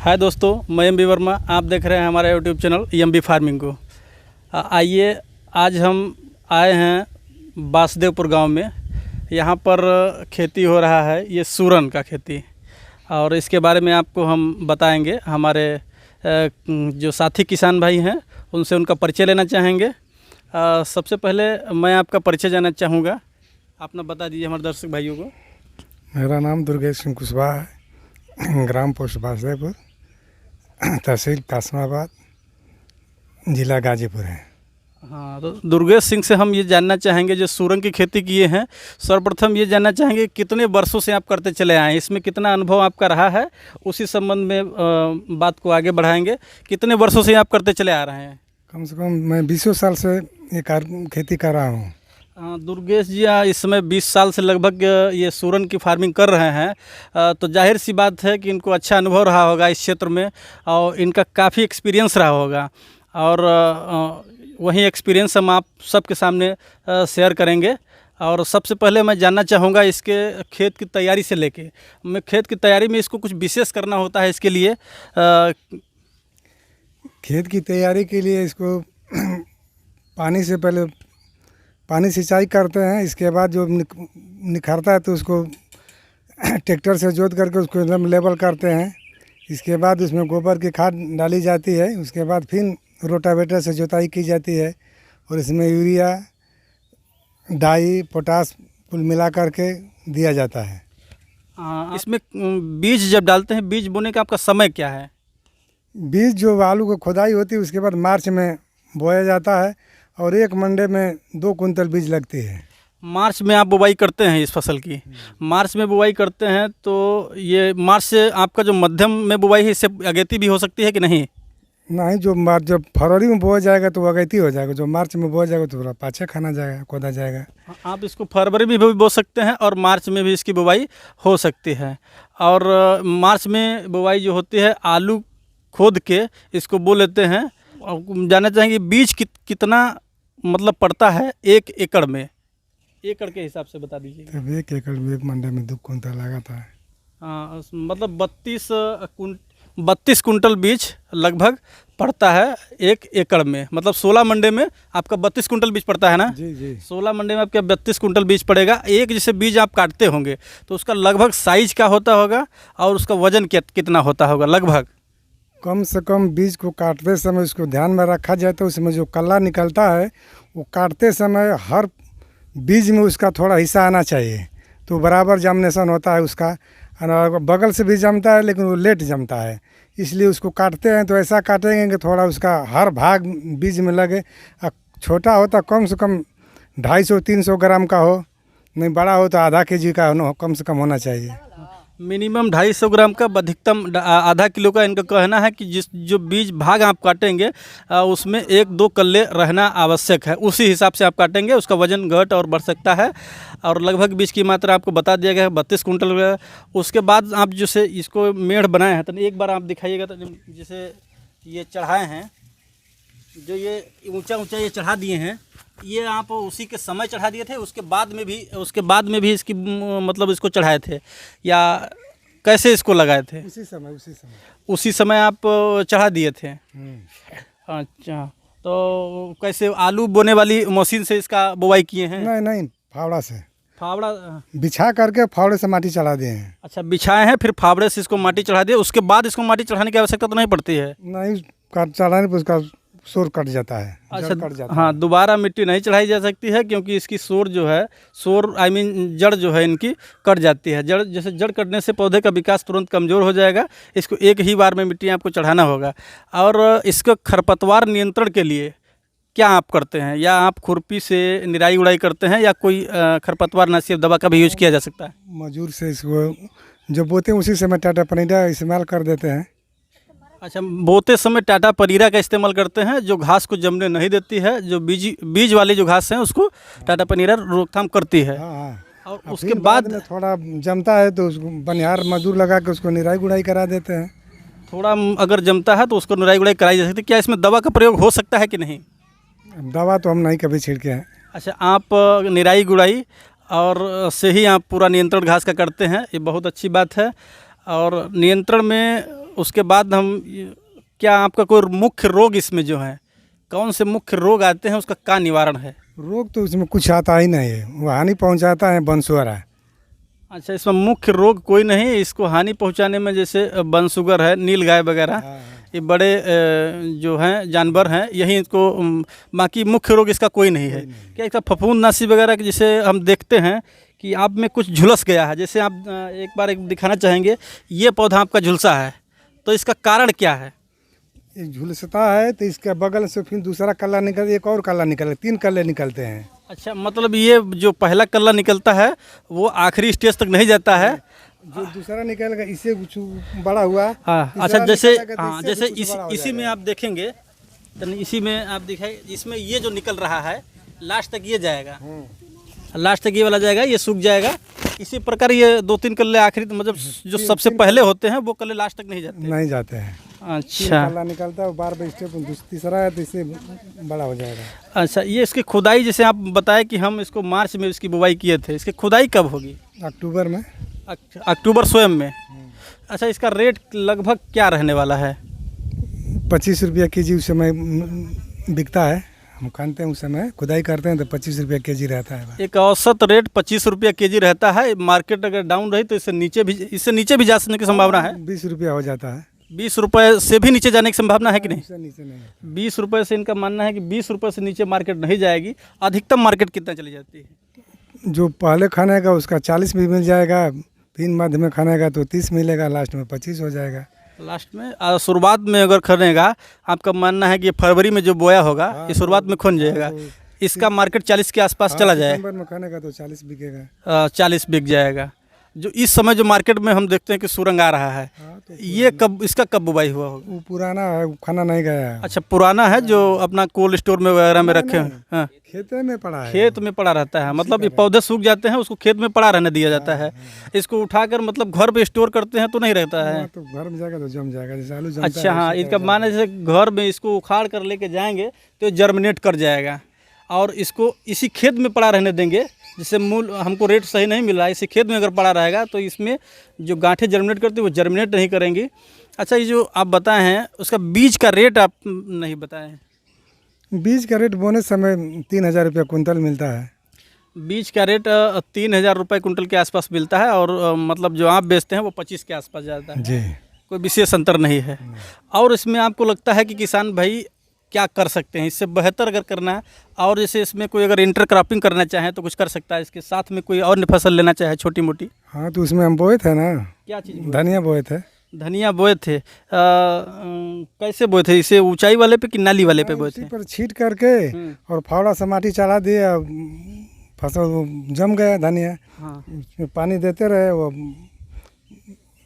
हाय दोस्तों, मैं एम.बी. वर्मा। आप देख रहे हैं हमारा यूट्यूब चैनल एम.बी. फार्मिंग को। आइए, आज हम आए हैं बासदेवपुर गांव में। यहाँ पर खेती हो रहा है, ये सूरन का खेती, और इसके बारे में आपको हम बताएंगे। हमारे जो साथी किसान भाई हैं उनसे उनका परिचय लेना चाहेंगे। सबसे पहले मैं आपका परिचय जानना चाहूँगा। आप ना बता दीजिए हमारे दर्शक भाइयों को। मेरा नाम दुर्गेश सिंह कुशवाहा है, ग्राम पोस्ट बासदेवपुर, तहसील कासमाबाद, जिला गाजीपुर है। हाँ, तो दुर्गेश सिंह से हम ये जानना चाहेंगे, जो सूरन की खेती किए हैं, सर्वप्रथम ये जानना चाहेंगे कितने वर्षों से आप करते चले आए हैं, इसमें कितना अनुभव आपका रहा है, उसी संबंध में बात को आगे बढ़ाएंगे। कितने वर्षों से आप करते चले आ रहे हैं? कम से कम मैं 20 साल से ये खेती कर रहा हूँ। दुर्गेश जी इस समय 20 साल से लगभग ये सूरन की फार्मिंग कर रहे हैं, तो जाहिर सी बात है कि इनको अच्छा अनुभव रहा होगा इस क्षेत्र में, और इनका काफ़ी एक्सपीरियंस रहा होगा। और वही एक्सपीरियंस हम आप सबके सामने शेयर करेंगे। और सबसे पहले मैं जानना चाहूँगा, इसके खेत की तैयारी से लेके, मैं खेत की तैयारी में इसको कुछ विशेष करना होता है इसके लिए। खेत की तैयारी के लिए इसको पानी सिंचाई करते हैं। इसके बाद जो निखरता है तो उसको ट्रैक्टर से जोत करके उसको एकदम लेवल करते हैं। इसके बाद उसमें गोबर की खाद डाली जाती है। उसके बाद फिर रोटावेटर से जोताई की जाती है, और इसमें यूरिया, डाई, पोटास कुल मिला करके दिया जाता है। इसमें बीज जब डालते हैं, बीज बोने का आपका समय क्या है? बीज जो आलू की खुदाई होती है उसके बाद मार्च में बोया जाता है, और एक मंडे में 2 कुंटल बीज लगती है। मार्च में आप बुवाई करते हैं इस फसल की? मार्च में बुवाई करते हैं, तो ये मार्च से आपका जो मध्यम में बुवाई है, इससे अगेती भी हो सकती है कि नहीं? नहीं, जब फरवरी में बोया जाएगा तो अगैती हो जाएगा। जो मार्च में बोया जाएगा तो थोड़ा पाछे खाना जाएगा, खोदा जाएगा। आप इसको फरवरी में भी बो सकते हैं और मार्च में भी इसकी बुवाई हो सकती है। और मार्च में बुवाई जो होती है, आलू खोद के इसको बो लेते हैं। और जानना चाहेंगे बीज कितना मतलब पड़ता है 1 एकड़ में? एकड़ के हिसाब से बता दीजिए। तब 1 एकड़ में 1 मंडे में 2 कुंटल लगाता है। हाँ, मतलब 32 कुंटल बीज लगभग पड़ता है 1 एकड़ में। मतलब 16 मंडे में आपका 32 कुंटल बीज पड़ता है ना? जी जी। 16 मंडे में आपका 32 कुंटल बीज पड़ेगा। एक जैसे बीज आप काटते होंगे तो उसका लगभग साइज क्या होता होगा, और उसका वजन कितना होता होगा लगभग? कम से कम बीज को काटते समय उसको ध्यान में रखा जाए तो उसमें जो कल्ला निकलता है वो काटते समय हर बीज में उसका थोड़ा हिस्सा आना चाहिए, तो बराबर जमनेशन होता है उसका। बगल से भी जमता है लेकिन वो लेट जमता है, इसलिए उसको काटते हैं तो ऐसा काटेंगे कि थोड़ा उसका हर भाग बीज में लगे। छोटा होता कम से कम 250-300 ग्राम का हो, नहीं बड़ा हो तो आधा केजी का कम से कम होना चाहिए। मिनिमम 250 ग्राम का, अधिकतम आधा किलो का। इनका कहना है कि जो बीज भाग आप काटेंगे उसमें 1-2 कल्ले रहना आवश्यक है। उसी हिसाब से आप काटेंगे, उसका वजन घट और बढ़ सकता है। और लगभग बीज की मात्रा आपको बता दिया गया है 32 कुंटल। उसके बाद आप जैसे इसको मेढ़ बनाए हैं, तो एक बार आप दिखाइएगा। तो जैसे ये चढ़ाए हैं, जो ये ऊंचा ये चढ़ा दिए हैं, ये आप उसी के समय चढ़ा दिए थे? उसके बाद में भी इसकी मतलब इसको चढ़ाए थे, या कैसे इसको लगाए थे? उसी समय आप चढ़ा दिए थे। अच्छा, तो कैसे आलू बोने वाली मशीन से इसका बुवाई किए हैं? नहीं, फावड़ा फावड़ा बिछा करके फावड़े से माटी चढ़ा दिए हैं। अच्छा, बिछाए हैं, फिर फावड़े से इसको माटी चढ़ा दिए। उसके बाद इसको माटी चढ़ाने की आवश्यकता तो नहीं पड़ती है? नहीं, चढ़ाने पर उसका सोर कट जाता है। अच्छा, कट जाता हाँ, दोबारा मिट्टी नहीं चढ़ाई जा सकती है, क्योंकि इसकी सोर जड़ जो है इनकी कट जाती है। जड़ कटने से पौधे का विकास तुरंत कमज़ोर हो जाएगा। इसको एक ही बार में मिट्टी आपको चढ़ाना होगा। और इसका खरपतवार नियंत्रण के लिए क्या आप करते हैं? या आप खुरपी से निराई गुड़ाई करते हैं, या कोई खरपतवार नाशी दवा का भी यूज किया जा सकता है? मजूर से इसको जो बोते हैं उसी समय टाटा पनीरा इस्तेमाल कर देते हैं। अच्छा, बोते समय टाटा पनीरा का इस्तेमाल करते हैं, जो घास को जमने नहीं देती है। जो बीज वाली जो घास है उसको टाटा पनीरा रोकथाम करती है। हाँ। और उसके बाद में थोड़ा जमता है तो उसको बनिहार मजदूर लगा के उसको निराई गुड़ाई करा देते हैं। थोड़ा अगर जमता है तो उसको निराई गुड़ाई कराई जा सकती है। क्या इसमें दवा का प्रयोग हो सकता है कि नहीं? दवा तो हम नहीं कभी छिड़के हैं। अच्छा, आप निराई गुड़ाई और से ही आप पूरा नियंत्रण घास का करते हैं, ये बहुत अच्छी बात है। और नियंत्रण में उसके बाद क्या आपका कोई मुख्य रोग इसमें जो है, कौन से मुख्य रोग आते हैं, उसका क्या निवारण है? रोग तो उसमें कुछ आता ही नहीं है, वो हानि पहुंचाता है बनसुअरा। अच्छा, इसमें मुख्य रोग कोई नहीं, इसको हानि पहुंचाने में जैसे बनसुगर है, नीलगाय वगैरह, ये बड़े जो हैं जानवर हैं, यही इसको बाकी मुख्य रोग इसका कोई नहीं है। क्या इसका फफूंदनाशी वगैरह के जैसे हम देखते हैं कि आप में कुछ झुलस गया है, जैसे आप एक दिखाना चाहेंगे, ये पौधा आपका झुलसा है, तो इसका कारण क्या है? ये झुलसता है तो इसके बगल से फिर दूसरा कल्ला निकल, एक और कल्ला निकल, 3 कल्ले निकलते हैं। अच्छा, मतलब ये जो पहला कल्ला निकलता है वो आखिरी स्टेज तक नहीं जाता है, जो दूसरा निकलेगा इससे कुछ बड़ा हुआ। हाँ। अच्छा, जैसे जैसे इसी में आप देखेंगे, तो इसी में आप दिखाए, इसमें ये जो निकल रहा है लास्ट तक ये जाएगा, लास्ट तक ये वाला जाएगा, ये सूख जाएगा। इसी प्रकार ये 2-3 कल्ले आखिरी, मतलब जो सबसे पहले होते हैं वो कल्ले लास्ट तक नहीं जाते हैं। अच्छा, कल्ला निकलता है, बार स्टेप तीसरा है तो इससे बड़ा हो जाएगा। अच्छा, ये इसकी खुदाई जैसे आप बताए कि हम इसको मार्च में इसकी बुवाई किए थे, इसकी खुदाई कब होगी? अक्टूबर में। अक्टूबर स्वयं में। अच्छा, इसका रेट लगभग क्या रहने वाला है? 25 रुपया केजी उस समय बिकता है, हम खानते हैं उस समय, खुदाई करते हैं तो 25 रुपया केजी रहता है। एक औसत रेट 25 रुपया केजी रहता है। मार्केट अगर डाउन रही तो इससे नीचे भी जा सकने की संभावना है। 20 रुपया हो जाता है। 20 रुपये से भी नीचे जाने की संभावना है कि नहीं? नीचे नहीं। 20 रुपये से इनका मानना है कि 20 रुपये से नीचे मार्केट नहीं जाएगी। अधिकतम मार्केट कितना चली जाती है? जो पहले खाने का उसका 40 भी मिल जाएगा, फिर मध्य में खाने का तो 30 मिलेगा, लास्ट में 25 हो जाएगा। लास्ट में शुरुआत में अगर खरीदेगा, आपका मानना है कि फरवरी में जो बोया होगा ये शुरुआत में खुन जाएगा, इसका मार्केट 40 के आसपास चला जाए। दिसंबर में खाने का तो 40 बिकेगा, 40 बिक जाएगा। जो इस समय जो मार्केट में हम देखते हैं कि सुरंग आ रहा है, तो ये इसका कब बुवाई हुआ होगा? वो पुराना है, वो खाना नहीं गया है। अच्छा, पुराना है जो अपना कोल्ड स्टोर में वगैरह में रखे हैं? हाँ, खेत में पड़ा है। खेत में पड़ा रहता है, मतलब ये पौधे सूख जाते हैं, उसको खेत में पड़ा रहने दिया जाता है। इसको उठाकर मतलब घर पे स्टोर करते हैं तो नहीं रहता है? तो घर में जाएगा तो जम जाएगा, जैसे आलू जमता है। अच्छा, हाँ, इनका माने जैसे घर में इसको उखाड़ कर लेके जाएंगे तो जर्मिनेट कर जाएगा, और इसको इसी खेत में पड़ा रहने देंगे। जिससे मूल हमको रेट सही नहीं मिल रहा है, इसी खेत में अगर पड़ा रहेगा तो इसमें जो गांठें जर्मिनेट करती है वो जर्मिनेट नहीं करेंगी। अच्छा, ये जो आप बताए हैं उसका बीज का रेट आप नहीं बताए हैं। बीज का रेट बोने समय 3000 रुपया कुंटल मिलता है। बीज का रेट 3000 रुपये कुंटल के आसपास मिलता है, और मतलब जो आप बेचते हैं वो 25 के आसपास जाता है जी। कोई विशेष अंतर नहीं है। और इसमें आपको लगता है कि किसान भाई क्या कर सकते हैं इससे बेहतर अगर करना है, और जैसे इसमें कोई अगर इंटर क्रॉपिंग करना चाहे तो कुछ कर सकता है, इसके साथ में कोई और फसल लेना चाहे छोटी मोटी? हाँ, तो उसमें हम बोए थे ना। क्या चीज़? धनिया बोए थे। धनिया बोए थे। कैसे बोए थे? इसे ऊंचाई वाले पे कि नाली वाले पे बोए थे? पर छीट करके और फावड़ा से माटी चला दिया, फसल जम गया धनिया। हाँ। उसमें पानी देते रहे, वो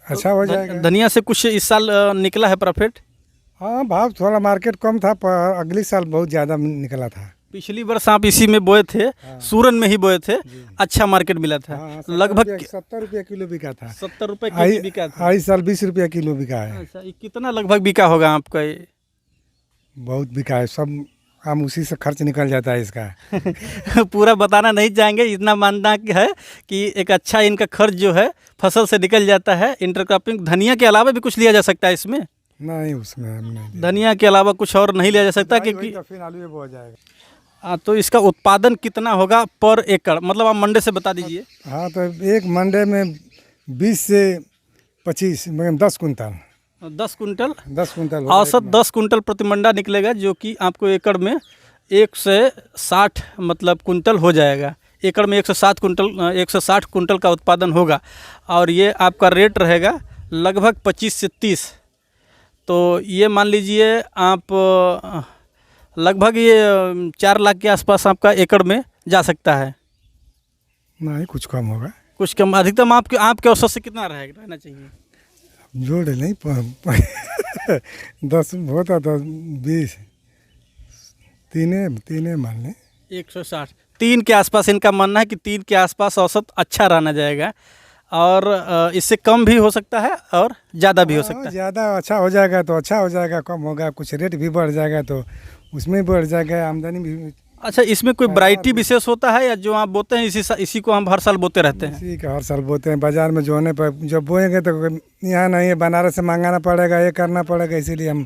अच्छा हो जाएगा। धनिया से कुछ इस साल निकला है प्रॉफिट? हाँ, भाव थोड़ा मार्केट कम था, पर अगले साल बहुत ज़्यादा निकला था। पिछली वर्ष आप इसी में बोए थे? हाँ। सूरन में ही बोए थे? अच्छा मार्केट मिला था? हाँ, लगभग 70 रुपया किलो बिका था। 70 रुपये किलो बिका था। इस साल 20 रुपया किलो बिका है। अच्छा, ये कितना लगभग बिका होगा आपका? ये बहुत बिका है, सब हम उसी से खर्च निकल जाता है इसका। पूरा बताना नहीं चाहेंगे, इतना मानना है कि एक अच्छा इनका खर्च जो है फसल से निकल जाता है। इंटरक्रॉपिंग धनिया के अलावा भी कुछ लिया जा सकता है इसमें? नहीं, उसमें हम नहीं। धनिया के अलावा कुछ और नहीं लिया जा सकता क्योंकि फिर आलू में बो जाएगा। तो इसका उत्पादन कितना होगा पर एकड़, मतलब आप मंडे से बता दीजिए। हाँ, तो एक मंडे में 20 से 25 मतलब 10 कुंटल। 10 कुंटल? 10 कुंटल औसत 10 कुंटल प्रति मंडा निकलेगा, जो कि आपको एकड़ में 160 मतलब कुंटल हो जाएगा। एकड़ में 160 कुंटल का उत्पादन होगा, और ये आपका रेट रहेगा लगभग 25 से 30। तो ये मान लीजिए आप लगभग ये 4 लाख के आसपास आपका एकड़ में जा सकता है। नहीं, कुछ कम होगा। कुछ कम? अधिकतम आपके औसत से कितना रहना चाहिए? जोड़ नहीं 10 होता तो 20, तीन मान लें 160, 3 के आसपास इनका मानना है कि 3 के आसपास औसत अच्छा रहना जाएगा, और इससे कम भी हो सकता है और ज़्यादा भी हो सकता है। ज़्यादा अच्छा हो जाएगा तो अच्छा हो जाएगा, कम होगा कुछ रेट भी बढ़ जाएगा तो उसमें बढ़ जाएगा, आमदनी भी। अच्छा, इसमें कोई वैरायटी विशेष होता है या जो आप बोते हैं इसी को हम हर साल बोते रहते हैं? इसी का हर साल बोते हैं। बाज़ार में जो होने पर जब बोएंगे तो यहाँ नहीं है, बनारस से मंगाना पड़ेगा, ये करना पड़ेगा, इसीलिए हम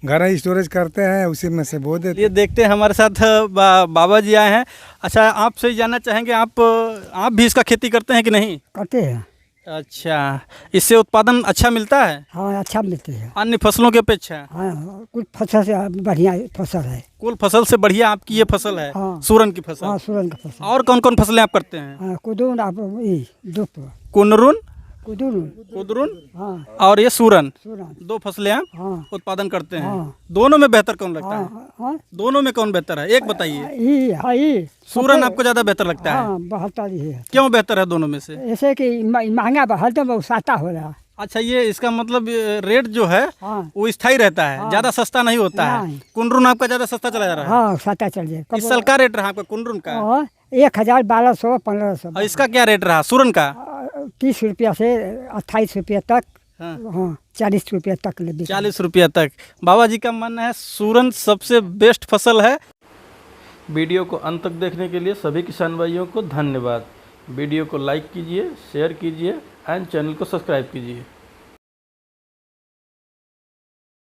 घर ही स्टोरेज करते हैं, उसी में से बो देते ये देखते हैं हमारे साथ बाबा जी आए हैं। अच्छा, आपसे ही जानना चाहेंगे, आप भी इसका खेती करते हैं कि नहीं? करते हैं। अच्छा, इससे उत्पादन अच्छा मिलता है हाँ, अच्छा मिलती है। अन्य फसलों की अपेक्षा? हाँ, कुछ फसल से बढ़िया फसल है। कुल फसल से बढ़िया आपकी ये फसल है? हाँ। सूरन की फसल? हाँ, सूरन का फसल। और कौन कौन फसलें आप करते हैं? हाँ, कुदून आप दुप कुनरुन, कुदून। कुदरुन हाँ, और ये सूरन, सूरन। 2 फसलें आप हाँ, उत्पादन करते हैं। हाँ। दोनों में बेहतर कौन लगता है? हाँ, हाँ, दोनों में कौन बेहतर है, एक बताइए। ये सूरन आपको ज़्यादा बेहतर लगता है? हाँ, बेहतर ही है। क्यों बेहतर है दोनों में से? ऐसे कि महंगा बहुत है, बहुत सस्ता हो रहा। अच्छा, ये इसका मतलब रेट जो है हाँ, वो स्थायी रहता है, हाँ। ज़्यादा सस्ता नहीं होता है। नहीं। कुनरुन आपका ज़्यादा सस्ता चला जा रहा है? हाँ, सस्ता चल जाए। इस साल का रेट रहा आपका कुनरुन का? 1000, 1200, 1500। और इसका क्या रेट रहा सूरन का? 30 रुपया से 28 रुपया तक। हाँ। हाँ, 40 रुपया तक ले बिका। 40 रुपया तक। बाबा जी का मानना है सूरन सबसे बेस्ट फसल है। वीडियो को अंत तक देखने के लिए सभी किसान भाइयों को धन्यवाद। वीडियो को लाइक कीजिए, शेयर कीजिए एंड चैनल को सब्सक्राइब कीजिए।